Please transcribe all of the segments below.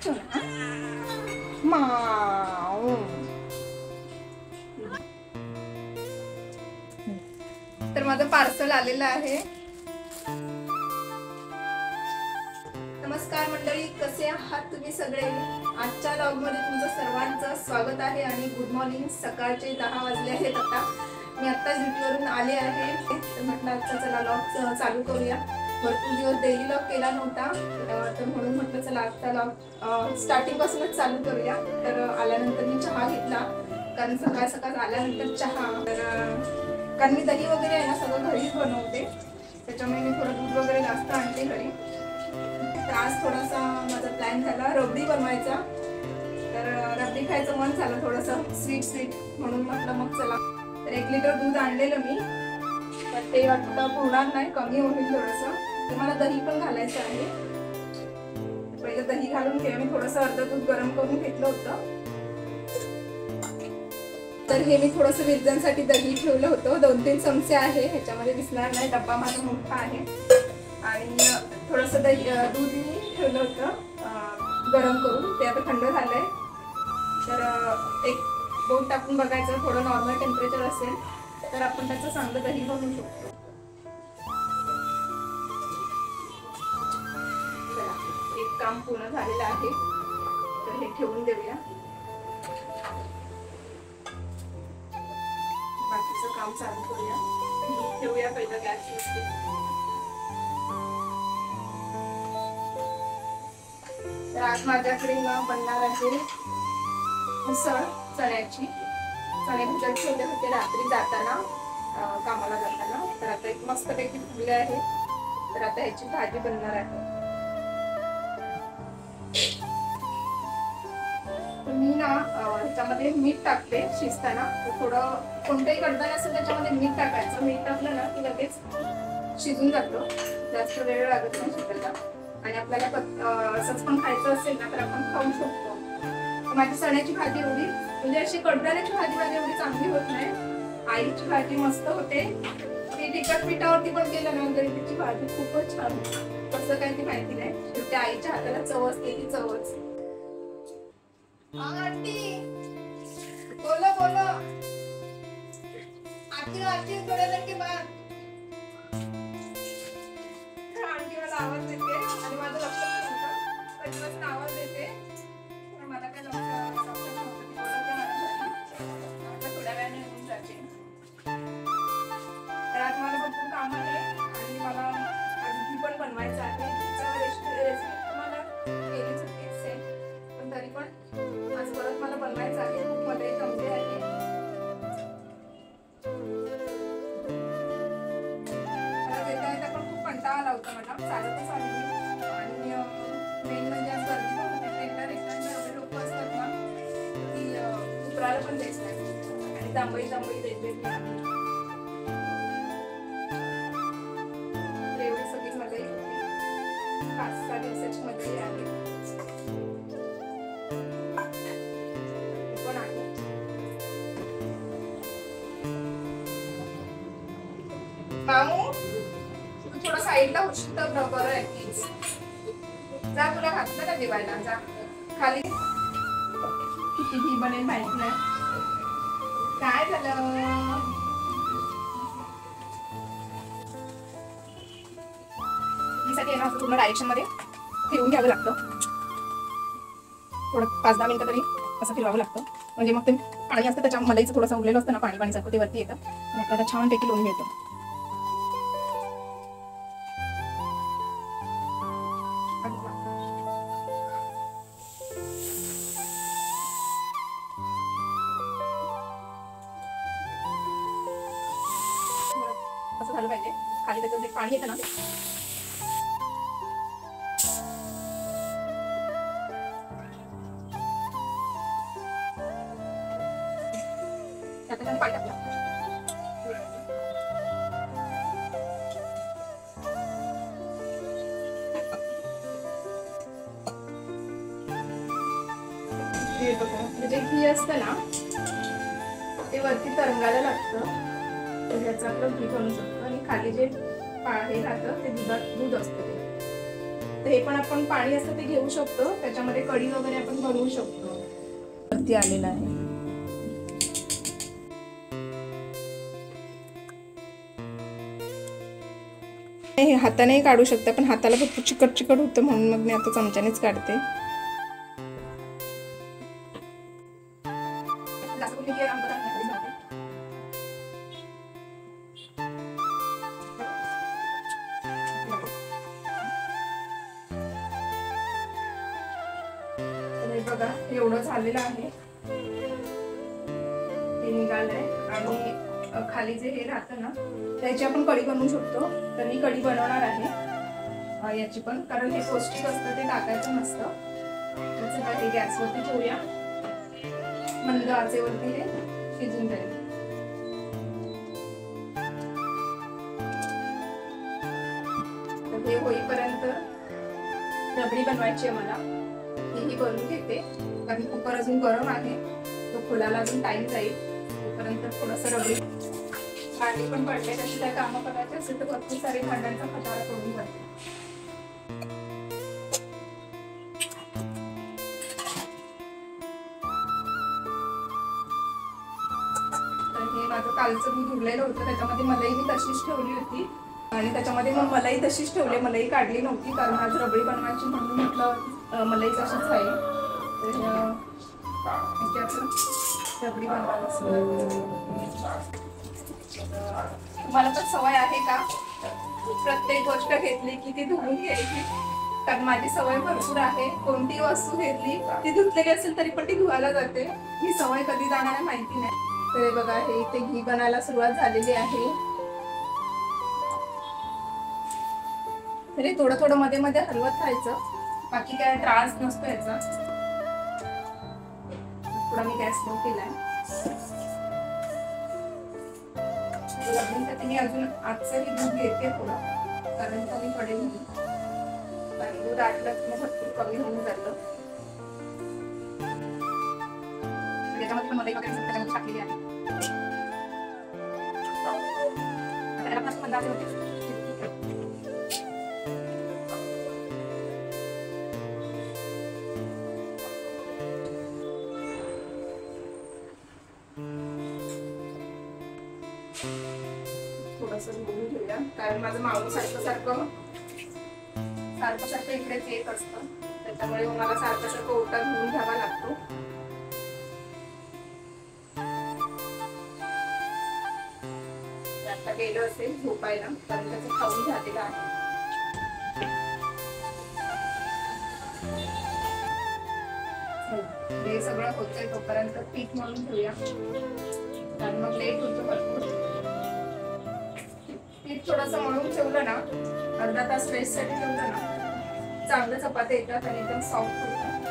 चुना माऊ. तर माझं पार्सल आलेलं आहे. नमस्कार मंडळी, कसे आहात तुम्ही सगळे? आजच्या व्लॉग मध्ये तुमचं सर्वांचं स्वागत आहे आणि गुड मॉर्निंग. सकाळचे 10 वाजले आहेत. आता मी आत्ताच ड्युटीवरून आले आहे. तर म्हटलं आजचा चला व्लॉग चालू करूया. भरपूर दिवस डेली व्लॉग केला नव्हता, तर म्हणून म्हटलं चला आजचा व्लॉग स्टार्टिंग पासूनच चालू करूया. तर आल्यानंतर मी चहा घेतला, कारण सकाळ सकाळ आल्यानंतर चहा. तर कारण मी दही वगैरे आहे ना सगळं घरीच बनवते, त्याच्यामुळे मी थोडं दूध वगैरे जास्त आणते घरी. तर आज थोडासा माझा प्लॅन झाला रबडी बनवायचा. तर रबडी खायचं मन झालं, थोडंसं स्वीट म्हणून म्हटलं मग चला. तर 1 लिटर दूध आणलेलं मी, पण ते वाटतं पुरणार नाही, कमी होईल थोडंसं. तर मला दही पण घालायचं आहे. पहिलं दही घालून घे. मी थोडंसं अर्ध दूध गरम करून घेतलं होतं. तर हे मी थोडंसं विरजणसाठी दही ठेवलं होतं. 2-3 चमचे आहे, ह्याच्यामध्ये दिसणार नाही, डब्बा माझा मोठा आहे. आणि थोडंसं दूध मी ठेवलं होतं गरम करून, ते आता थंड झालंय. तर एक बोट टाकून बघायचं, थोडं नॉर्मल टेम्परेचर असेल तर आपण त्याचं चांगलं दही बनवू शकतो. चला, एक काम पूर्ण झालेलं आहे, तर हे ठेवून देऊया. बाकीचं काम चालू करूया. दूध ठेवूया पहिलं गॅसवरती. तर आज माझ्याकडे बनणार आहे उसळ चण्याची. चणे भिजत ठेवले होते रात्री जाताना, कामाला जाताना. तर आता एक मस्तपैकी फुगले आहे. तर आता ह्याची भाजी बनणार आहे. मी ना ह्याच्यामध्ये मीठ टाकते शिजताना. थोडं कोणतंही कडधान्य असेल त्याच्यामध्ये मीठ टाकायचं. मीठ टाकलं ना की लगेच शिजून जातं, जास्त वेळ लागत नाही शिजायला. आणि आपल्याला असंच पण खायचं असेल ना तर आपण खाऊ शकतो. माझी चण्याची भाजी एवढी म्हणजे अशी कडधान्याची भाजी माझी एवढी चांगली होत नाही. आईची भाजी मस्त होते, ती तिखट पिठावरती पण केलं ना तरी तिची भाजी खूपच छान होती. कसं काय ती माहिती नाही, त्या आईच्या हाताला चव असते, ती चवच. आंटी बोलो बोलो, आंटी थोड्या वेळ के बाद. आंटी मला आवाज देते आणि माझं लक्ष नव्हतं, कधीपासून आवाज देते पण मला काय लक्ष नव्हतं की बोलत थोड्या वेळाने येऊन जाते. तर आज मला भरपूर काम आहे आणि मला आज घी पण बनवायचं आहे. रेसिपी तुम्हाला केलीच होतीच आहे, पण तरी पण आज परत मला बनवायचं आहे. खूप मध्ये जमले आहे. मला येता पण खूप कंटाळा आला होता. मला चालतच आले मी. आणि मेन म्हणजे आज गर्दी पण होती. ट्रेनला एवढे लोक असतात ना की उतरायला पण द्यायचं नाही आणि जांभळी देते. एवढी सगळी मजा होती. 5-6 दिवसाची मजा आहे. पण आहे माऊ, तू थोडं साईडला होशील तर बरं आहे. प्लीज जा, तुला घातलं का जेवायला? जा खाली. किती घी बनेल माहिती नाही. काय झालं? साठी ना पूर्ण डायरेक्शन मध्ये फिरवून घ्यावं लागतं. थोडं 5-10 मिनिटं तरी असं फिरवावं लागतं, म्हणजे मग ते पाणी असतं त्याच्या मलाईचं थोडंसं उरलेलं असतं ना, पाणी सारखं ते वरती येतं आणि आपल्याला छान पैकी लोणी मिळतं. असं झालं पाहिजे. खाली त्याचं जे पाणी येतं ना त्याचं पाणी टाकलं. जे घी असतं ना ते वरती तरंगायला लागतं, तर ह्याचं आपलं घी बनवू शकतो. आणि खाली जे हे राहतं ते दूध असतं ते. तर हे पण आपण पाणी असतं ते घेऊ शकतो, त्याच्यामध्ये कढी वगैरे आपण बनवू शकतो. वरती आलेला आहे. हे हातानेही काढू शकता, पण हाताला फक्त चिकट चिकट होतं म्हणून मग मी आता चमच्यानेच काढते. बघा एवढं झालेलं आहे, ते निघालंय. आणि खाली जे हे राहतं ना त्याची आपण कढी बनवू शकतो. तर मी कढी बनवणार आहे याची पण, कारण हे पौष्टिक असतं, ते टाकायचं नसतं. त्याचं हे गॅसवरती ठेवूया, मंद आचेवरती हे शिजून जाईल. तर हे होईपर्यंत रबडी बनवायची आहे मला. ही बनवून घेते, कारण कुकर अजून गरम आहे, तो फुलाला अजून टाइम जाईल. तोपर्यंत थोडंसं रबडी. भांडी पण पडले, त्याची काय कामं करायची असेल तर भरपूर सारे भांड्यांचा खटारा करून जाते. तर हे माझं कालचं दूध उरलेलं होतं, त्याच्यामध्ये मलाई मी तशीच ठेवली होती. आणि त्याच्यामध्ये मग मलाई तशीच ठेवली, मलाई काढली नव्हती, कारण आज रबडी बनवायची म्हणून म्हटलं मलाई तशीच राहील. तर आपण रबडी बनवायला. तुम्हाला पण सवय आहे का प्रत्येक गोष्ट घेतली की ती धुवून घ्यायची? कारण माझी सवय भरपूर आहे, कोणती वस्तू घेतली ती धुतलेली असेल तरी पण ती धुवायला जाते. ही सवय कधी जाणार आहे माहिती नाही. तर बघा हे इथे घी बनायला सुरुवात झालेली आहे. तरी थोडं थोडं मध्ये मध्ये हलवत राहायचं, बाकी काय त्रास नसतो याचा. थोडा मी गॅस स्लो केलाय. लग्नासाठी मी अजून आजचंही दूध घेते थोडं, कारण कमी पडेल म्हणून. कारण दूध आटलं मग भरपूर कमी होऊन जातं. त्याच्यामध्ये पण मलाई वगैरे त्याच्यामध्ये टाकलेली आहे. थोडंसं बोलून घेऊया, कारण माझं माऊ सारखं इकडेच येत असतं, त्याच्यामुळे मला सारखं ओटा घेऊन घ्यावा लागतो. आता गेलो असेल झोपायला, कारण त्याचं खाऊन झालेलं आहे. हे सगळं होतंय तोपर्यंत पीठ मळून घेऊया, कारण मग लेट होतं भरपूर. पीठ थोडंसं मळून ठेवलं ना, अर्धा तास रेस्ट साठी ठेवलं ना, चांगलं चपात्या येतात आणि एकदम सॉफ्ट होतात.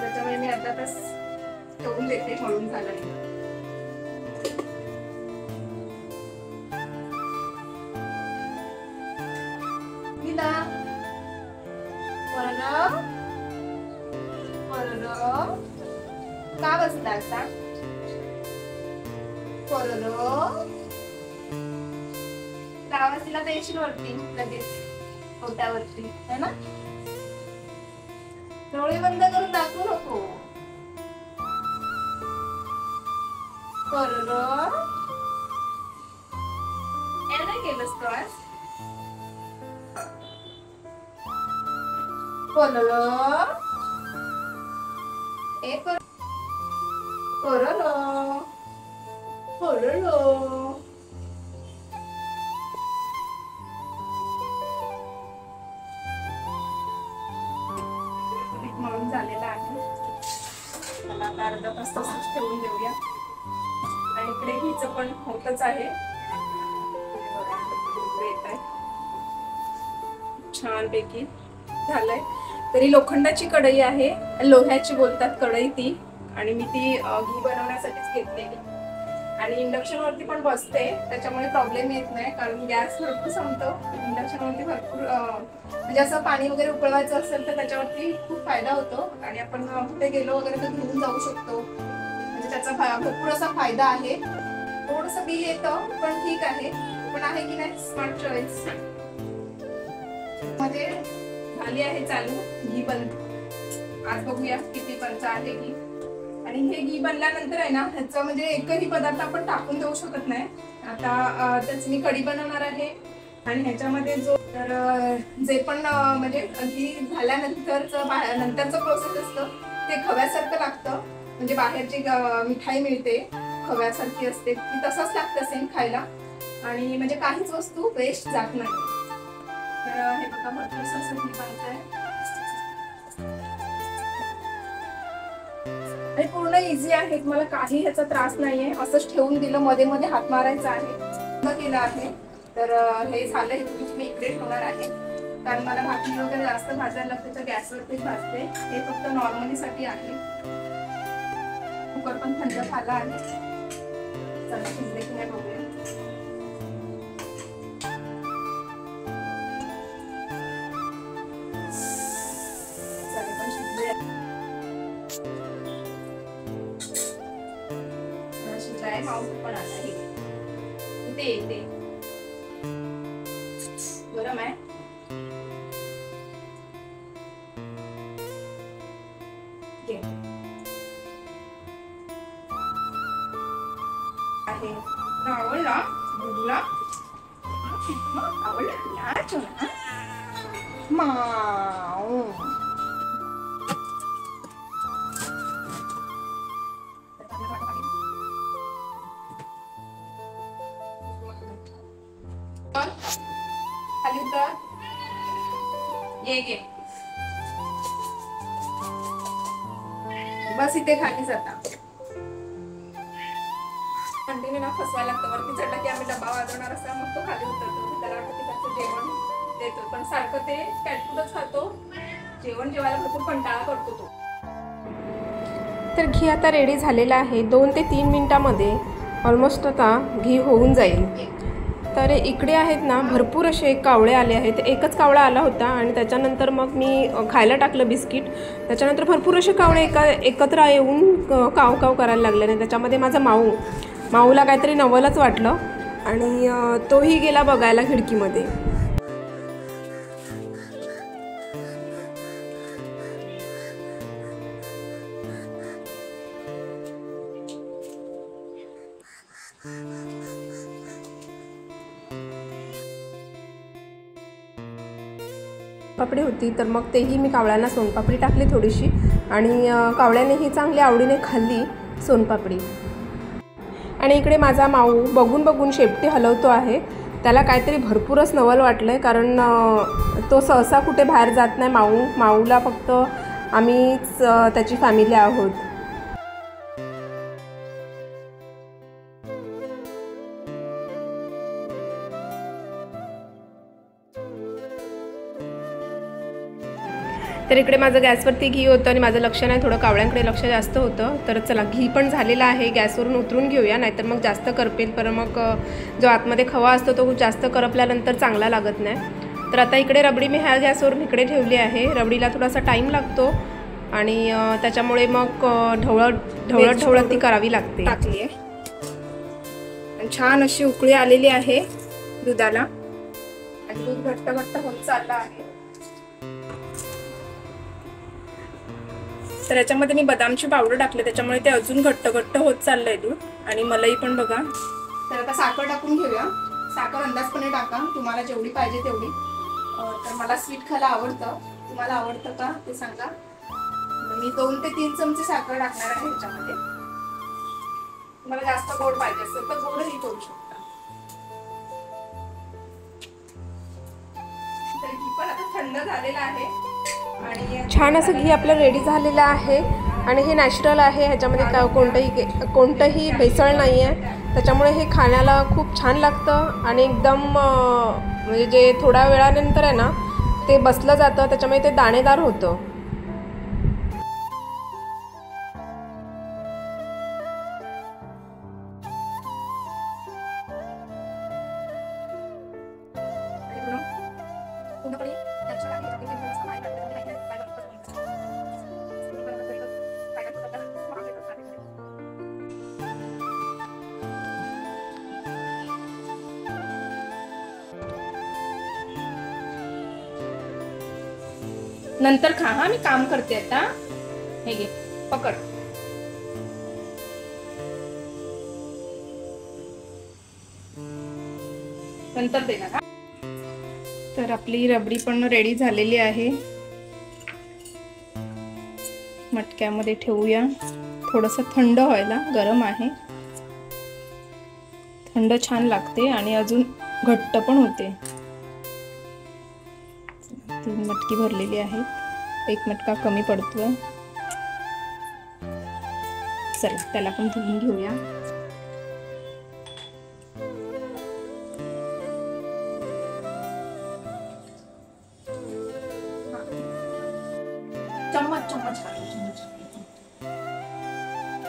त्याच्यामुळे मी अर्धा तास ठेवून देते मळून झालं. का बसला असा? गावासीला पेन्शिल वरती लगेच ओट्यावरती है ना. डोळे बंद करून दाखवू नको. नाही केलंस तो आज. मळून झालेला आहे. मला आता अर्धा तास तसंच ठेवून देऊया. आणि इकडे घीचं पण होतच आहे. छानपैकी झालंय. तरी लोखंडाची कढई आहे, लोह्याची बोलतात कढई ती, आणि मी ती घी बनवण्यासाठीच घेतलेली. आणि इंडक्शन वरती पण बसते, त्याच्यामुळे प्रॉब्लेम येत नाही, कारण गॅस भरपूर संपतो. इंडक्शन वरती भरपूर म्हणजे असं पाणी वगैरे उकळवायचं असेल तर त्याच्यावरती खूप फायदा होतो. आणि आपण कुठे गेलो वगैरे तर घेऊन जाऊ शकतो, म्हणजे त्याचा भरपूर असा फायदा आहे. थोडंसं बिल येतं पण ठीक आहे. पण आहे की नाही स्मार्ट चॉईस. मध्ये झाली आहे चालू घी बन. आज बघूया किती पंच आहे घी. आणि हे घी बनल्यानंतर आहे ना ह्याचं म्हणजे एकही पदार्थ आपण टाकून देऊ शकत नाही. आता त्याच मी कढी बनवणार आहे आणि ह्याच्यामध्ये जो तर जे पण म्हणजे घी झाल्यानंतरचं नंतरचं प्रोसेस असतं ते खव्यासारखं लागतं. म्हणजे बाहेरची मिठाई मिळते खव्यासारखी असते ती तसंच लागतं सेम खायला. आणि म्हणजे काहीच वस्तू वेस्ट जात नाही. तर हे बघा भरपूर असं घी बनतंय आणि पूर्ण इझी आहे. तुम्हाला काही ह्याचा त्रास नाहीये. असंच ठेवून दिलं मध्ये मध्ये हात मारायचा आहे केलं आहे. तर हे झालं. मी इकडे ठेवणार आहे कारण मला भाकरी वगैरे जास्त भाजायला लागते तर गॅसवरतीच भाजते. हे फक्त नॉर्मली साठी आहे. कुकर पण थंड झाला आहे. चला शिजले की नाही बघूया. चले पण शिजले. शिजलाय. माऊस पण आता इथे येते. गरम आहे. आवडला तुला? आवडला तुला? माऊ खाली उतर. ये बस इथे खाली जाता. कंटिन्यू ना फसवायला लागतं. वरती चढला की आम्ही डबा वाजवणार असता मग तो खाली उतरतो. त्याला वाटतं की त्याचं जेवण देतो पण सारखं ते कॅटफूडच खातो. जेवण जेवायला भरपूर कंटाळा करतो तो. तर घी आता रेडी झालेला आहे. 2 ते 3 मिनिटामध्ये ऑलमोस्ट आता घी होऊन जाईल. तर इकडे आहेत ना भरपूर असे कावळे आले आहेत. एकच कावळा आला होता आणि त्याच्यानंतर मग मी खायला टाकलं बिस्किट. त्याच्यानंतर भरपूर असे कावळे एकत्र येऊन काव काव करायला लागले. आणि त्याच्यामध्ये माझा माऊला काहीतरी नवलच वाटलं आणि तोही गेला बघायला खिडकीमध्ये. पापडी होती तर मग तेही मी कावळ्यांना सोनपापडी टाकली थोडीशी आणि कावळ्यानेही चांगली आवडीने खाल्ली सोनपापडी. आणि इकडे माझा माऊ बघून बघून शेपटी हलवतो आहे. त्याला काहीतरी भरपूरच नवल वाटलं आहे कारण तो सहसा कुठे बाहेर जात नाही. माऊला फक्त आम्हीच त्याची फॅमिली आहोत. तर इकडे माझं गॅसवरती घी होतं आणि माझं लक्ष नाही, थोडं कावळ्यांकडे लक्ष जास्त होतं. तर चला घी पण झालेला आहे. गॅसवरून उतरून घेऊया नाहीतर मग जास्त करपेल. पर मग जो आतमध्ये खवा असतो तो जास्त करपल्यानंतर चांगला लागत नाही. तर आता इकडे रबडी मी ह्या गॅसवरून इकडे ठेवली आहे. रबडीला थोडासा टाईम लागतो आणि त्याच्यामुळे मग ढवळत ती करावी लागते. टाकली आहे आणि छान अशी उकळी आलेली आहे दुधाला आणि दूध घट्ट होत चाललं आहे. तर याच्यामध्ये मी बदामची पावडर टाकले त्याच्यामुळे ते अजून घट्ट होत चाललंय दूध. आणि मलाई पण बघा. तर आता साखर टाकून घेऊया. साखर अंदाजपणे टाका तुम्हाला जेवढी पाहिजे तेवढी. तर मला स्वीट खायला आवडतं. तुम्हाला आवडतं का ते सांगा. मी 2 ते 3 चमचे साखर टाकणार आहे ह्याच्यामध्ये. तुम्हाला जास्त गोड पाहिजे असेल तर गोडही करू शकता. तर घी पण आता थंड झालेला आहे आणि छान असं घी आपलं रेडी झालेलं आहे. आणि हे नॅचरल आहे. ह्याच्यामध्ये कोणतंही भेसळ नाही आहे. त्याच्यामुळे हे खाण्याला खूप छान लागतं आणि एकदम म्हणजे जे थोड्या वेळानंतर आहे ना ते बसलं जातं. त्याच्यामुळे ते दाणेदार होतं. नंतर खा हा, मी काम करते आता. हे घे पकड. नंतर देणार हा. तर आपली रबडी पण रेडी झालेली आहे. मटक्यामध्ये ठेवूया. थोडंसं थंड व्हायला, गरम आहे. थंड छान लागते आणि अजून घट्ट पण होते. 3 मटकी भरलेली आहे. 1 मटका कमी पडतोय. चला त्याला पण धुवून घेऊया. चम्मच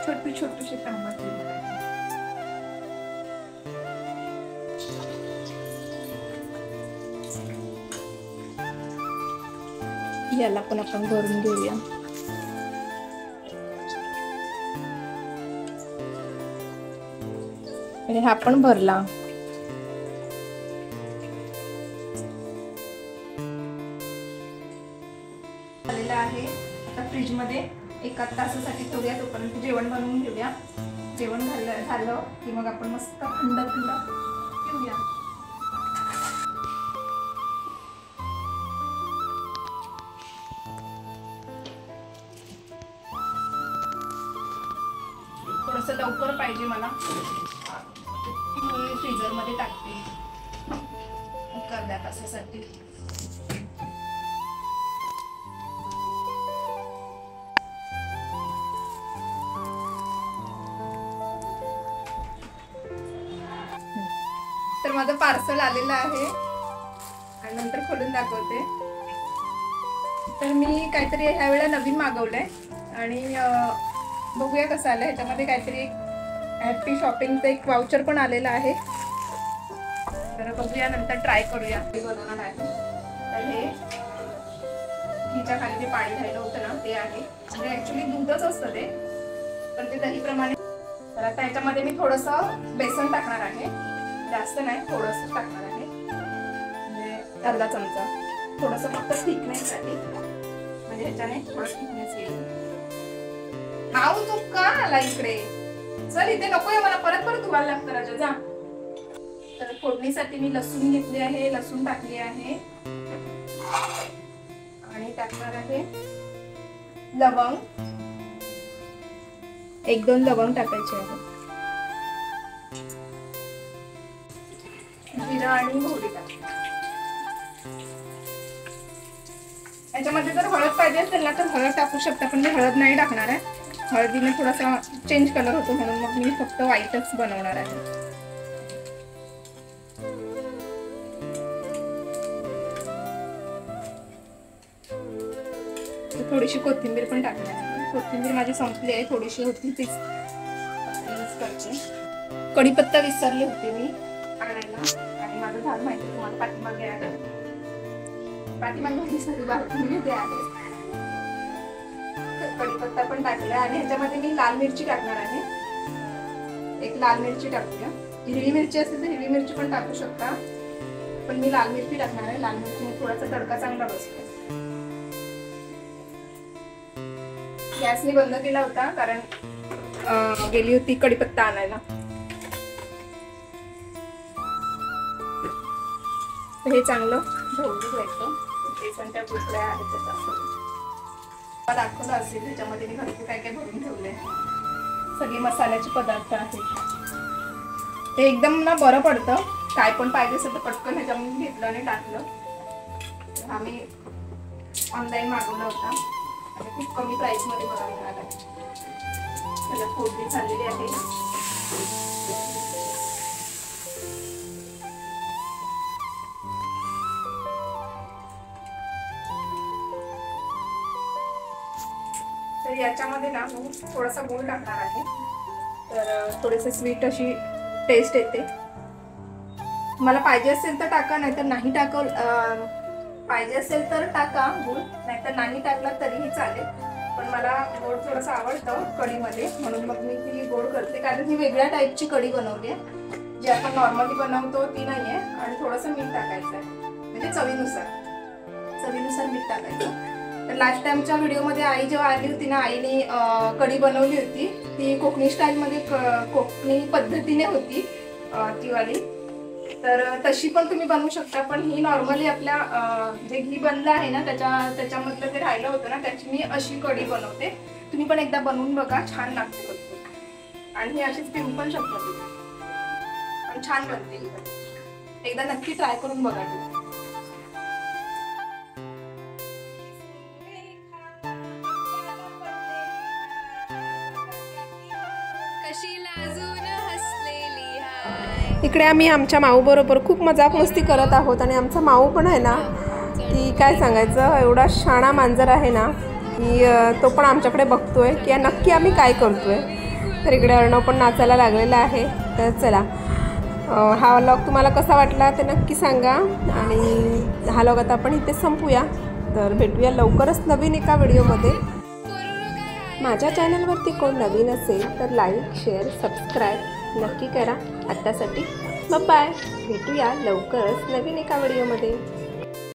छोटी छोटीशी चम्मच. याला पण आपण भरून घेऊया. आणि हा पण भरला. झालेला आहे. आता फ्रीज मध्ये 1 तासासाठी ठेवूया. तोपर्यंत जेवण बनवून घेऊया. जेवण झालं की मग आपण मस्त थंड पिऊया. थोडंसं लवकर पाहिजे मला, फ्रीजर मध्ये टाकते 1 तासासाठी. तर माझं पार्सल आलेलं आहे आणि नंतर खोलून दाखवते. तर मी काहीतरी ह्या वेळेला नवीन मागवलंय आणि बघूया कसं आलं. ह्याच्यामध्ये काहीतरी हॅपी शॉपिंगचं एक वाउचर पण आलेलं आहे. तर बघूया, नंतर ट्राय करूया. बनवणार आहे. तर हे हिच्या खाली जे पाणी राहिलं होतं ना ते आहे. म्हणजे ऍक्च्युली दूधच असतं ते, पण ते दहीप्रमाणे. तर आता ह्याच्यामध्ये मी थोडंसं बेसन टाकणार आहे. जास्त नाही, थोडंसं टाकणार आहे. म्हणजे अर्धा चमचा. थोडंसं फक्त थिकनेससाठी, म्हणजे ह्याच्याने थोडं थिकनेस येईल. आऊ तू का आला इकडे? चल इथे नकोय मला, परत धुवायला लागतं राजा, जा. तर फोडणीसाठी मी लसूण घेतली आहे. लसूण टाकली आहे आणि टाकणार आहे लवंग. 1-2 लवंग टाकायचे आहे. जिरा आणि मोहरी टाक. याच्यामध्ये जर हळद पाहिजे असेल ना तर हळद टाकू शकता, पण मी हळद नाही टाकणार आहे. हळदीने थोडासा चेंज कलर होतो म्हणून मग मी फक्त व्हाईटच बनवणार आहे. थोडीशी कोथिंबीर पण टाकणार आहे. कोथिंबीर माझी संपली आहे, थोडीशी होती तीच यूज करते. कढीपत्ता विसरले होते मी आणायला आणि माझं झाड माहिती तुम्हाला पाठीमागे आहे. कढीपत्ता पण टाकला आणि ह्याच्यामध्ये मी लाल मिरची टाकणार आहे. 1 लाल मिरची टाकूया. हिरवी मिरची असेल तर हिरवी मिरची पण टाकू शकता, पण मी लाल मिरची टाकणार आहे. लाल मिरचीने थोडासा तडका चांगला बसतो. गॅसने बंद केला होता कारण गेली होती कढीपत्ता आणायला. हे चांगलं ढवळून घ्यायचं. बेसनच्या कुकड्या आहेत त्याच्यात दाखवलं असेल. त्याच्यामध्ये मी भरपूर काय काय भरून ठेवले. सगळे मसाल्याचे पदार्थ आहेत. ते एकदम ना बरं पडतं. काय पण पाहिजे असेल तर पटकन ह्याच्यामध्ये घेतलं आणि टाकलं. आम्ही ऑनलाईन मागवला होता आणि खूप कमी प्राइस मध्ये मला मिळाला. त्याला फोडणी झालेली आहे. तर याच्यामध्ये ना थोडासा गूळ टाकणार आहे. तर थोडेसे स्वीट अशी टेस्ट येते. मला पाहिजे असेल तर टाका, नाहीतर नाही टाकल. पाहिजे असेल तर टाका गूळ, नाहीतर नाही टाकला तरीही चालेल. पण मला गोड थोडंसं आवडतं कढीमध्ये, म्हणून मग मी ती गोड करते. कारण ही वेगळ्या टाईपची कढी बनवली आहे. जी आपण नॉर्मली बनवतो ती नाही आहे. आणि थोडंसं मीठ टाकायचं आहे, म्हणजे चवीनुसार मीठ टाकायचं. तर लास्ट टाइमच्या व्हिडिओमध्ये आई जेव्हा आली होती ना, आईने कढी बनवली होती, ती कोकणी स्टाईलमध्ये कोकणी पद्धतीने होती ती वाली. तर तशी पण तुम्ही बनवू शकता, पण ही नॉर्मली आपल्या जे घी बनलं आहे ना त्याच्यामधलं ते राहिलं होतं ना, त्याची मी अशी कढी बनवते. तुम्ही पण एकदा बनवून बघा, छान लागते बघ. आणि ही अशीच पिऊ पण शकता तुम्ही, पण छान बनते. एकदा नक्की ट्राय करून बघा तुम्ही. इकडे आम्ही आमच्या माऊ बरोबर खूप मजाक मस्ती करत आहोत. आणि आमचा माऊ पण आहे ना, की काय सांगायचं, एवढा शाणा मांजर आहे ना, की तो पण आमच्याकडे बघतोय की नक्की आम्ही काय करतोय. तर इकडे अर्णव पण नाचायला लागलेला आहे. तर चला, हा व्लॉग तुम्हाला कसा वाटला ते नक्की सांगा. आणि हा व्लॉग आता आपण इथे संपूया. तर भेटूया लवकरच नवीन एका व्हिडिओमध्ये. माझ्या चॅनलवरती कोण नवीन असेल तर लाईक, शेअर, सबस्क्राईब नक्की करा. आत्तासाठी बाय. भेटूया लवकरच नवीन एका व्हिडिओमध्ये.